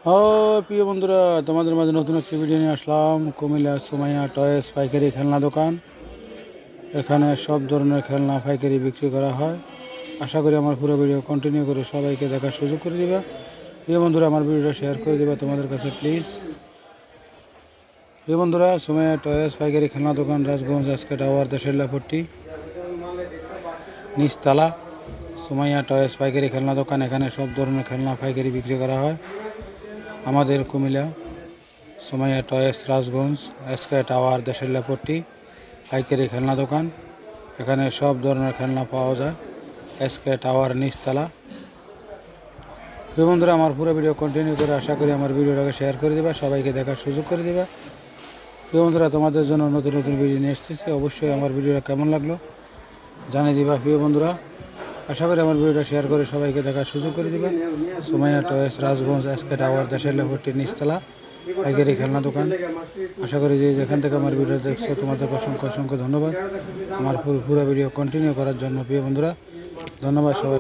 ও প্রিয় বন্ধুরা, তোমাদের মাঝে নতুন একটি ভিডিও নিয়ে আসলাম। কুমিল্লা সুমাইয়া টয়েস পাইকারি খেলনা দোকান। এখানে সব ধরনের খেলনা পাইকারি বিক্রি করা হয়। আশা করি আমার পুরো ভিডিও কন্টিনিউ করে সবাইকে দেখার সুযোগ করে দিবা। প্রিয় বন্ধুরা, আমার ভিডিওটা শেয়ার করে দিবা তোমাদের কাছে প্লিজ। প্রিয় বন্ধুরা, সুমাইয়া টয়েস পাইকারি খেলনা দোকান, রাজগঞ্জ এসকে টাওয়ার, দেশেল্লাপট্টি, নিচতলা। সুমাইয়া টয়েস পাইকারি খেলনা দোকান। এখানে সব ধরনের খেলনা পাইকারি বিক্রি করা হয়। আমাদের Comilla Sumaiya toys, Rajganj SK tower, দেশেল্লাপট্টি পাইকারি খেলনা দোকান। এখানে সব ধরনের খেলনা পাওয়া যায়। এসকে টাওয়ার, নিচতলা। বন্ধুরা, আমার পুরো ভিডিও কন্টিনিউ করে আশা করি আমার ভিডিওটাকে শেয়ার করে দেবা, সবাইকে দেখার সুযোগ করে দেবা। বন্ধুরা, তোমাদের জন্য নতুন নতুন ভিডিও নিয়ে এসেছি। অবশ্যই আমার ভিডিওটা কেমন লাগলো জানিয়ে দিবা। প্রিয় বন্ধুরা, আশা করি আমার ভিডিওটা শেয়ার করে সবাইকে দেখার সুযোগ করে দিবা। Sumaiya toys, Rajganj SK tower, দেশেল্লাপট্টি, নিচতলা পাইকারি খেলনা দোকান। আশা করি যে যেখান থেকে আমার ভিডিও দেখছো তোমাদের অসংখ্য অসংখ্য ধন্যবাদ আমার পুরো ভিডিও কন্টিনিউ করার জন্য। প্রিয় বন্ধুরা, ধন্যবাদ সবাই।